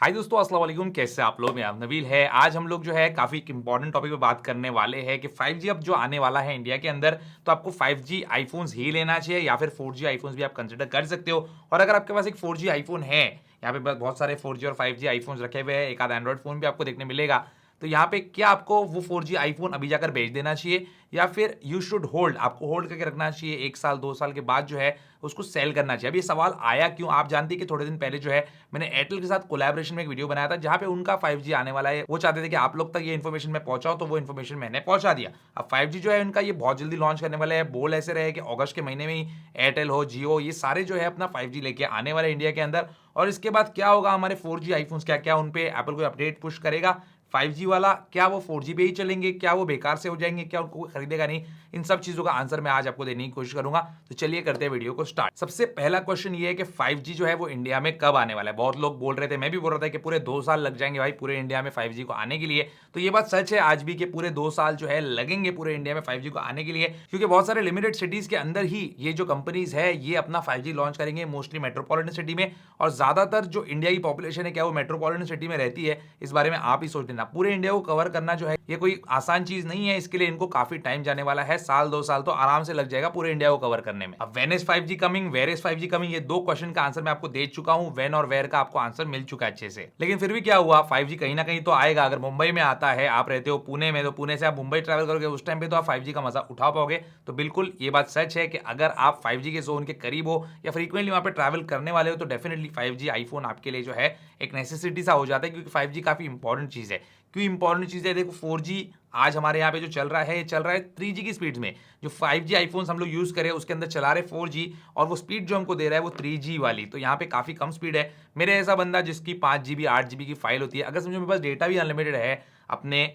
हाय दोस्तों, अस्सलाम वालेकुम। कैसे आप लोग? मैं नबील है। आज हम लोग जो है काफ़ी एक इंपॉर्टेंट टॉपिक पे बात करने वाले हैं कि 5G अब जो आने वाला है इंडिया के अंदर, तो आपको 5G आईफ़ोन्स ही लेना चाहिए या फिर 4G आईफ़ोन्स भी आप कंसिडर कर सकते हो। और अगर आपके पास एक 4G आईफ़ोन है, यहाँ पे बहुत सारे 4G और 5G आईफ़ोन्स रखे हुए हैं, एक आध एंड्रॉइड फ़ोन भी आपको देखने मिलेगा। तो यहाँ पे क्या आपको वो 4G आईफ़ोन अभी जाकर बेच देना चाहिए या फिर यू शुड होल्ड, आपको होल्ड करके रखना चाहिए, 1 साल 2 साल के बाद जो है उसको सेल करना चाहिए। अब ये सवाल आया क्यों? आप जानते हैं कि थोड़े दिन पहले जो है मैंने एयरटेल के साथ कोलैबोरेशन में एक वीडियो बनाया था जहां पे उनका 5G आने वाला है। वो चाहते थे कि आप लोग तक ये इन्फॉर्मेशन मैं पहुंचाऊं, तो वो इन्फॉर्मेशन मैंने पहुंचा दिया। अब 5G जो है उनका ये बहुत जल्दी लॉन्च करने वाला है। बोल ऐसे रहे कि अगस्त के महीने में ही एयरटेल हो, जियो, ये सारे जो है अपना 5G लेके आने वाले इंडिया के अंदर। और इसके बाद क्या होगा, हमारे 4G आईफोन्स क्या क्या उन पे एप्पल कोई अपडेट पुश करेगा 5G वाला, क्या वो 4G पे ही चलेंगे, क्या वो बेकार से हो जाएंगे, क्या उनको कोई खरीदेगा नहीं? इन सब चीजों का आंसर मैं आज आपको देने की कोशिश करूंगा। तो चलिए करते हैं वीडियो को स्टार्ट। सबसे पहला क्वेश्चन ये है कि 5G जो है वो इंडिया में कब आने वाला है। बहुत लोग बोल रहे थे, मैं भी बोल रहा था कि पूरे 2 साल लग जाएंगे भाई पूरे इंडिया में 5G को आने के लिए। तो ये बात सच है आज भी कि पूरे 2 साल जो है लगेंगे पूरे इंडिया में 5G को आने के लिए, क्योंकि बहुत सारे लिमिटेड सिटीज के अंदर ही ये जो कंपनीज है ये अपना 5G लॉन्च करेंगे, मोस्टली मेट्रोपॉलिटन सिटी में। और ज्यादातर जो इंडिया की पॉपुलेशन है क्या वो मेट्रोपॉलिटन सिटी में रहती है, इस बारे में आप ही सोच लेना। पूरे इंडिया को कवर करना जो है ये कोई आसान चीज नहीं है, इसके लिए इनको काफी टाइम जाने वाला है, साल 2 साल तो आराम से लग जाएगा पूरे इंडिया को कवर करने में। अब when is 5G coming, where is 5G coming, ये 2 क्वेश्चन का आंसर मैं आपको दे चुका हूं। व्हेन और वेयर का आपको आंसर मिल चुका है अच्छे से। लेकिन फिर भी क्या हुआ, 5G कहीं ना कहीं तो आएगा। अगर मुंबई में आता है, आप रहते हो पुणे में, तो पुणे से आप मुंबई ट्रैवल करोगे, उस टाइम पे तो आप 5G का मजा उठा पाओगे। तो बिल्कुल ये बात सच है कि अगर आप 5G के जोन के करीब हो या फ्रीक्वेंटली वहां पे ट्रैवल करने वाले हो, तो डेफिनेटली 5G आईफोन आपके लिए जो है एक नेसेसिटी सा हो जाता है, क्योंकि 5G काफी इंपॉर्टेंट चीज है। क्यों इंपॉर्टेंट चीज है? देखो 4G आज हमारे यहाँ पे जो चल रहा है, ये चल रहा है 3G की स्पीड में। जो 5G आईफोन्स हम लोग यूज करें उसके अंदर चला रहे 4G, और वो स्पीड जो हमको दे रहा है वो 3G वाली। तो यहाँ पे काफी कम स्पीड है। मेरे ऐसा बंदा जिसकी 5 GB 8 GB की फाइल होती है, अगर समझो मेरे पास डेटा भी अनलिमिटेड है अपने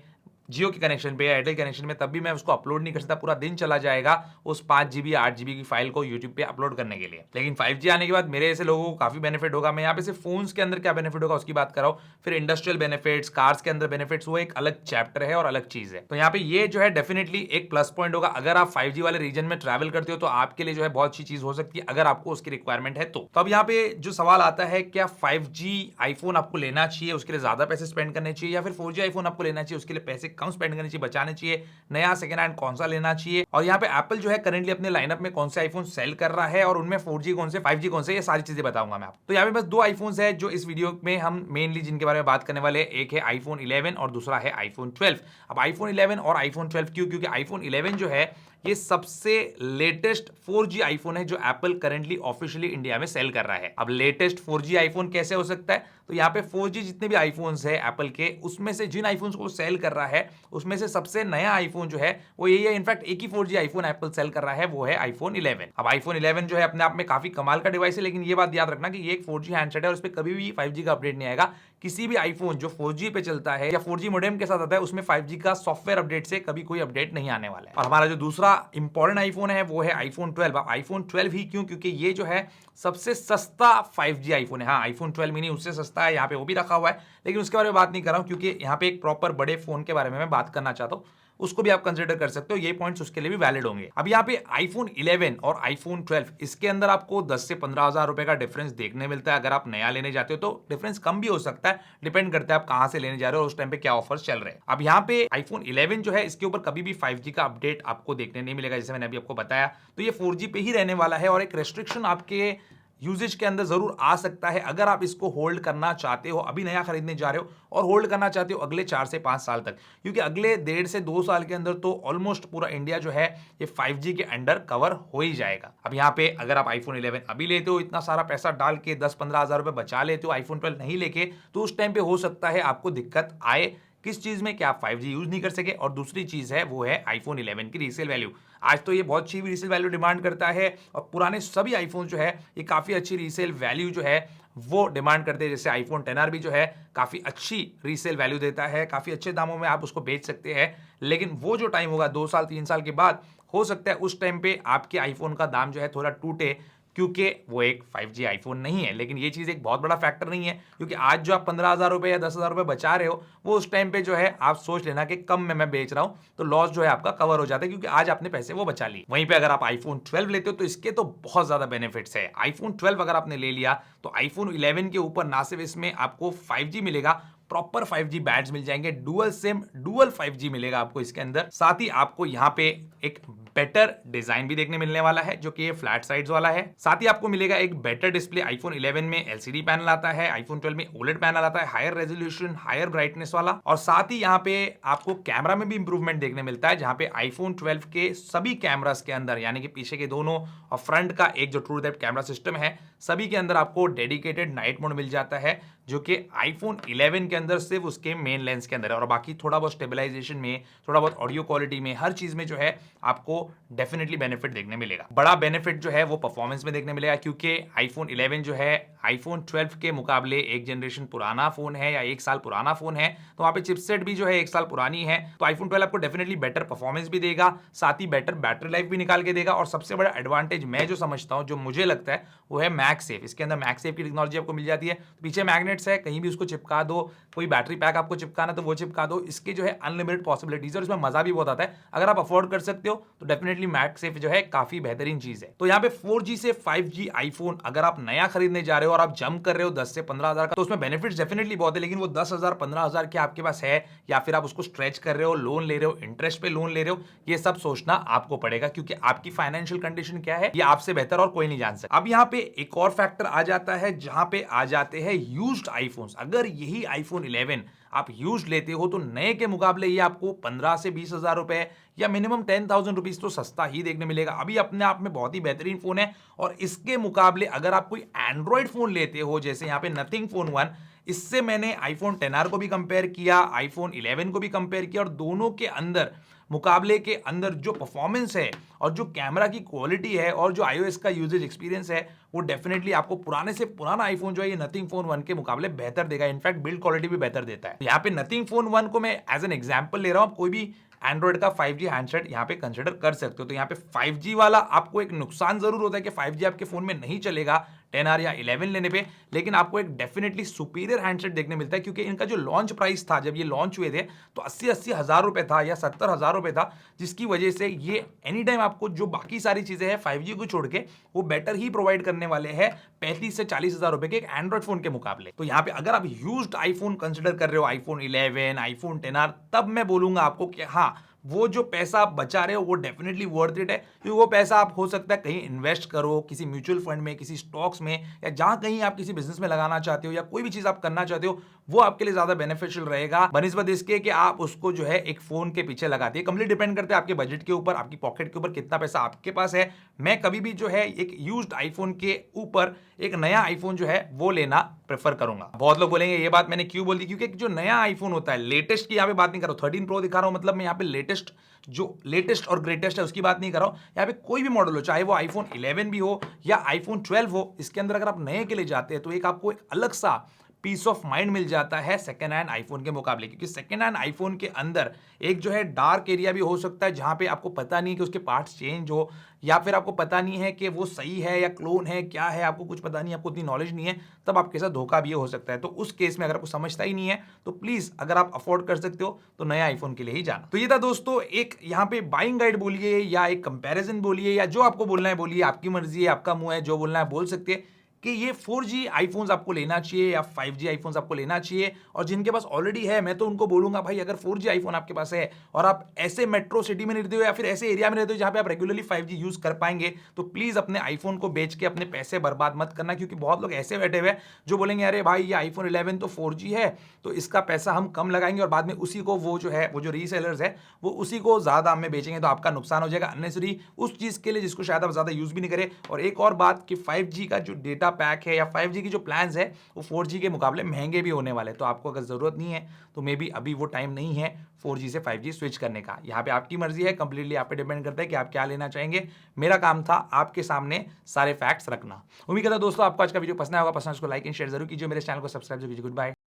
जियो के कनेक्शन पे या एयरटेल कनेक्शन में, तब भी मैं उसको अपलोड नहीं कर सकता। पूरा दिन चला जाएगा उस 5 GB 8 GB की फाइल को यूट्यूब पे अपलोड करने के लिए। लेकिन 5G आने के बाद मेरे ऐसे लोगों को काफी बेनिफिट होगा। मैं यहाँ पे सिर्फ फोन्स के अंदर क्या बेनिफिट होगा उसकी बात कर रहा हूँ, फिर इंडस्ट्रियल बेनिफिट्स, कार्स के अंदर बेनिफिट्स, वो एक अलग चैप्टर है और अलग चीज है। तो यहाँ पे ये जो है डेफिनेटली एक प्लस पॉइंट होगा। अगर आप 5G वाले रीजन में ट्रैवल करते हो तो आपके लिए जो है बहुत अच्छी चीज हो सकती है, अगर आपको उसकी रिक्वायरमेंट है तो। अब यहाँ पे जो सवाल आता है, क्या 5G आईफोन आपको लेना चाहिए, उसके लिए ज्यादा पैसे स्पेंड करने चाहिए, या फिर 4G आईफोन आपको लेना चाहिए, उसके लिए पैसे कम स्पेंड करने चाहिए, बचाने चाहिए, नया सेकंड हैंड कौन सा लेना चाहिए? और यहाँ पे एप्पल जो है करंटली अपने लाइनअप में कौन से आईफोन सेल कर रहा है, और उनमें 4G कौन से, 5G कौन से, ये सारी चीजें बताऊंगा मैं आपको। तो यहाँ पे बस 2 आईफोन्स है जो इस वीडियो में हम मेनली जिनके बारे में बात करने वाले हैं। एक है आईफोन 11 और दूसरा है आईफोन 12। अब आईफोन 11 और आईफोन 12 क्यों? क्योंकि आईफोन 11 जो है ये सबसे लेटेस्ट 4G आईफोन है जो एप्पल करंटली ऑफिशियली इंडिया में सेल कर रहा है। अब लेटेस्ट 4G आईफोन कैसे हो सकता है? तो यहाँ पे 4G जितने भी आईफोन्स है एप्पल के, उसमें से जिन आईफोन्स को सेल कर रहा है उसमें से सबसे नया आईफोन जो है वो यही है। इनफैक्ट एक ही 4G आईफोन एप्पल सेल कर रहा है, वो है आईफोन 11। अब आईफोन 11 जो है अपने आप में काफी कमाल का डिवाइस है, लेकिन ये बात याद रखना कि ये एक 4G हैंडसेट है और उस पर कभी भी 5G का अपडेट नहीं आएगा। किसी भी आईफोन जो 4G पे चलता है या 4G मोडेम के साथ आता है, उसमें 5G का सॉफ्टवेयर अपडेट से कभी कोई अपडेट नहीं आने वाला है। और हमारा जो दूसरा इंपॉर्टेंट आईफोन है वो है आईफोन 12। अब आईफोन 12 ही क्यों? क्योंकि ये जो है सबसे सस्ता 5G आईफोन है। हाँ, आईफोन 12 मिनी उससे सस्ता है, यहाँ पे वो भी रखा हुआ है, लेकिन उसके बारे में बात नहीं कर रहा हूँ, क्योंकि यहाँ पे एक प्रॉपर बड़े फोन के बारे में मैं बात करना चाहता हूँ। उसको भी आप कंसीडर कर सकते हो, ये पॉइंट्स उसके लिए भी वैलिड होंगे। अब यहाँ पे आईफोन 11 और आईफोन 12, इसके अंदर आपको 10 से 15 हजार रुपए का डिफरेंस देखने मिलता है। अगर आप नया लेने जाते हो तो डिफरेंस कम भी हो सकता है, डिपेंड करता है आप कहां से लेने जा रहे हो और उस टाइम पे क्या ऑफर्स चल रहे हैं। अब यहाँ पे आईफोन 11 जो है इसके ऊपर कभी भी 5G का अपडेट आपको देखने नहीं मिलेगा, जैसे मैंने अभी आपको बताया। तो ये 4G पे ही रहने वाला है, और एक रेस्ट्रिक्शन आपके यूजेज के अंदर जरूर आ सकता है। अगर आप इसको होल्ड करना चाहते हो, अभी नया खरीदने जा रहे हो और होल्ड करना चाहते हो अगले 4 से 5 साल तक, क्योंकि अगले 1.5 से 2 साल के अंदर तो ऑलमोस्ट पूरा इंडिया जो है ये 5G के अंडर कवर हो ही जाएगा। अब यहाँ पे अगर आप आईफोन 11 अभी लेते हो, इतना सारा पैसा डाल के 10-15 हजार रुपए बचा लेते हो आईफोन 12 नहीं लेके, तो उस टाइम पे हो सकता है आपको दिक्कत आए। किस चीज में? कि आप 5G यूज नहीं कर सके, और दूसरी चीज है वो है आईफोन 11 की रीसेल वैल्यू। आज तो ये बहुत अच्छी रीसेल वैल्यू डिमांड करता है, और पुराने सभी आईफोन जो है ये काफी अच्छी रीसेल वैल्यू जो है वो डिमांड करते हैं। जैसे आईफोन 10R भी जो है काफी अच्छी रीसेल वैल्यू देता है, काफी अच्छे दामों में आप उसको बेच सकते हैं। लेकिन वो जो टाइम होगा 2 साल 3 साल के बाद, हो सकता है उस टाइम पे आपके आईफोन का दाम जो है थोड़ा टूटे, क्योंकि वो एक 5G आईफोन नहीं है। लेकिन ये चीज़ एक बहुत बड़ा फैक्टर नहीं है, क्योंकि आज जो आप 15,000 रुपए या 10,000 रुपए बचा रहे हो, वो उस टाइम पे जो है आप सोच लेना कि कम में मैं बेच रहा हूँ, तो लॉस जो है आपका कवर हो जाता है, क्योंकि आज आपने पैसे वो बचा लिए। वहीं पे अगर आप आईफोन 12 लेते हो तो इसके तो बहुत ज्यादा बेनिफिट्स है। आईफोन 12 अगर आपने ले लिया तो आईफोन 11 के ऊपर ना सिर्फ इसमें आपको 5G मिलेगा, प्रॉपर 5G बैड्स मिल जाएंगे, डुअल सिम डुअल 5G मिलेगा आपको इसके अंदर। साथ ही आपको यहाँ पे एक बेटर डिजाइन भी देखने मिलने वाला है, जो कि ये फ्लैट साइड्स वाला है। साथ ही आपको मिलेगा एक बेटर डिस्प्ले। आईफोन 11 में एलसीडी पैनल आता है, आईफोन 12 में ओलेड पैनल आता है, हायर रेजोल्यूशन हायर ब्राइटनेस वाला। और साथ ही यहाँ पे आपको कैमरा में भी इंप्रूवमेंट देखने मिलता है, जहां पे आईफोन 12 के सभी कैमरास के अंदर, यानी कि पीछे के दोनों और फ्रंट का एक जो ट्रू डेप्थ कैमरा सिस्टम है, सभी के अंदर आपको डेडिकेटेड नाइट मोड मिल जाता है, जो कि आईफोन 11 के अंदर सिर्फ उसके मेन लेंस के अंदर है। और बाकी थोड़ा बहुत स्टेबलाइजेशन में, थोड़ा बहुत ऑडियो क्वालिटी में, हर चीज में जो है आपको डेफिनेटली बेनिफिट देखने मिलेगा। बड़ा बेनिफिट जो है वो परफॉर्मेंस में देखने मिलेगा, क्योंकि आईफोन 11 जो है आईफोन 12 के मुकाबले एक जनरेशन पुराना फोन है या एक साल पुराना फोन है, तो वहां पे चिपसेट भी जो है एक साल पुरानी है। तो आईफोन 12 आपको डेफिनेटली बेटर परफॉर्मेंस भी देगा, साथ ही बेटर बैटरी लाइफ भी निकाल के देगा। और सबसे बड़ा एडवांटेज मैं जो समझता हूं, जो मुझे लगता है, वो है मैगसेफ। इसके अंदर मैगसेफ की टेक्नोलॉजी आपको मिल जाती है। पीछे मैग्नेट्स है, कहीं भी उसको चिपका दो, कोई बैटरी पैक आपको चिपकाना तो वो चिपका दो। इसके जो है अनलिमिटेड पॉसिबिलिटीज, और इसमें मजा भी बहुत आता है। अगर आप अफोर्ड कर सकते हो तो डेफिनेटली मैगसेफ जो है काफी बेहतरीन चीज है। तो यहाँ पे 4G से 5G आईफोन अगर आप नया खरीदने जा रहे हो और आप जंप कर रहे हो 10 से 15,000 का, तो उसमें बेनिफिट्स डेफिनेटली बहुत है। लेकिन वो 10,000 15,000 के आपके पास है, या फिर आप उसको स्ट्रेच कर रहे हो, लोन ले रहे हो, इंटरेस्ट पे लोन ले रहे हो, ये सब सोचना आपको पड़ेगा, क्योंकि आपकी फाइनेंशियल कंडीशन क्या है ये आपसे बेहतर और कोई नहीं जान सकता। अब यहाँ पे एक और फैक्टर आ जाता है, जहां पे आ जाते हैं यूज्ड आईफोन्स। अगर यही आईफोन 11 आप यूज लेते हो तो नए के मुकाबले ये आपको 15 से 20,000 रुपए या मिनिमम 10,000 रुपीज तो सस्ता ही देखने मिलेगा। अभी अपने आप में बहुत ही बेहतरीन फोन है। और इसके मुकाबले अगर आप कोई एंड्रॉइड फोन लेते हो, जैसे यहाँ पे नथिंग फोन 1, इससे मैंने आईफोन 10R को भी कंपेयर किया, आईफोन 11 को भी कंपेयर किया, और दोनों के अंदर मुकाबले के अंदर जो परफॉर्मेंस है और जो कैमरा की क्वालिटी है और जो iOS का यूजेज एक्सपीरियंस है, वो डेफिनेटली आपको पुराने से पुराना आईफोन जो है ये नथिंग फोन 1 के मुकाबले बेहतर देगा। इनफैक्ट बिल्ड क्वालिटी भी बेहतर देता है। यहाँ पे नथिंग फोन 1 को मैं एज एन एग्जांपल ले रहा हूं। कोई भी एंड्रॉइड का 5G हैंडसेट यहाँ पे कंसिडर कर सकते हो। तो यहाँ पे 5G वाला आपको एक नुकसान जरूर होता है कि 5G आपके फोन में नहीं चलेगा 10R या 11 लेने पे, लेकिन आपको एक डेफिनेटली सुपीरियर हैंडसेट देखने मिलता है, क्योंकि इनका जो लॉन्च प्राइस था, जब ये लॉन्च हुए थे, तो 80-80 हजार रुपए था या 70,000 रुपए था, जिसकी वजह से ये एनी टाइम आपको जो बाकी सारी चीजें हैं 5G को छोड़ के वो बेटर ही प्रोवाइड करने वाले हैं 35 से 40,000 रुपए के एक एंड्रॉइड फोन के मुकाबले। तो यहाँ पे अगर आप यूज्ड आईफोन कंसिडर कर रहे हो, आईफोन 11, आईफोन 10R, तब मैं बोलूंगा आपको कि हाँ, वो जो पैसा आप बचा रहे हो वो डेफिनेटली वर्थ इट है, क्योंकि वो पैसा आप हो सकता है कहीं इन्वेस्ट करो, किसी म्यूचुअल फंड में, किसी स्टॉक्स में, या जहां कहीं आप किसी बिजनेस में लगाना चाहते हो, या कोई भी चीज आप करना चाहते हो, वो आपके लिए ज्यादा बेनिफिशियल रहेगा बनिस्बत इसके कि आप उसको जो है एक फोन के पीछे लगाते हैं। कंप्लीट डिपेंड करते हैं आपके बजट के ऊपर, आपकी पॉकेट के ऊपर, कितना पैसा आपके पास है। मैं कभी भी जो है एक यूज्ड आईफोन के ऊपर एक नया आईफोन जो है वो लेना प्रेफर करूंगा। बहुत लोग बोलेंगे ये बात मैंने क्यों बोल दी, क्योंकि जो नया आईफोन होता है, लेटेस्ट की यहाँ पे बात नहीं कर रहा हूं, 13 प्रो दिखा रहा हूं, मतलब मैं यहाँ पे लेटेस्ट, जो लेटेस्ट और ग्रेटेस्ट है उसकी बात नहीं कर रहा हूं। यहाँ पे कोई भी मॉडल हो, चाहे वो आईफोन 11 भी हो या आईफोन 12 हो, इसके अंदर अगर आप नए के लिए जाते हैं तो एक आपको एक अलग सा पीस ऑफ माइंड मिल जाता है सेकेंड हैंड आईफोन के मुकाबले। क्योंकि सेकेंड हैंड आईफोन के अंदर एक जो है डार्क एरिया भी हो सकता है, जहां पे आपको पता नहीं कि उसके पार्ट्स चेंज हो, या फिर आपको पता नहीं है कि वो सही है या क्लोन है, क्या है, आपको कुछ पता नहीं, आपको उतनी नॉलेज नहीं है, तब आपके साथ धोखा भी हो सकता है। तो उस केस में अगर आपको समझता ही नहीं है तो प्लीज, अगर आप अफोर्ड कर सकते हो तो नया आईफोन के लिए ही जाना। तो ये था दोस्तों एक यहाँ पे बाइंग गाइड बोलिए या एक कंपैरिजन बोलिए, या जो आपको बोलना है बोलिए, आपकी मर्जी है, आपका मुंह है, जो बोलना है बोल सकते हैं, कि ये 4G आईफोन्स आपको लेना चाहिए या 5G आईफोन्स आपको लेना चाहिए। और जिनके पास ऑलरेडी है, मैं तो उनको बोलूंगा भाई, अगर 4G आईफोन आपके पास है और आप ऐसे मेट्रो सिटी में रहते हो या फिर ऐसे एरिया में रहते हो जहां पे आप रेगुलरली 5G यूज कर पाएंगे, तो प्लीज अपने आईफोन को बेच के अपने पैसे बर्बाद मत करना। क्योंकि बहुत लोग ऐसे बैठे हुए जो बोलेंगे अरे भाई ये आईफोन 11 तो 4G है, तो इसका पैसा हम कम लगाएंगे, और बाद में उसी को वो जो है, वो जो रीसेलर्स है, वो उसी को ज्यादा दाम में बेचेंगे, तो आपका नुकसान हो जाएगा अननेसेसरी उस चीज के लिए जिसको शायद आप ज्यादा यूज भी नहीं करें। और एक और बात कि 5G का जो डेटा पैक है या 5G की जो प्लान्स है वो 4G के मुकाबले महंगे भी होने वाले। तो आपको अगर जरूरत नहीं है तो मे बी अभी वो टाइम नहीं है 4G से 5G स्विच करने का। यहाँ पे आपकी मर्जी है, कंप्लीटली आप पे डिपेंड करता है कि आप क्या लेना चाहेंगे। मेरा काम था आपके सामने सारे फैक्ट्स रखना। उम्मीद करता हूं दोस्तों आपको आज का वीडियो पसंद आया होगा। पसंद उसको लाइक एंड शेयर जरूर कीजिए, मेरे चैनल को सब्सक्राइब जरूर कीजिए। Good bye.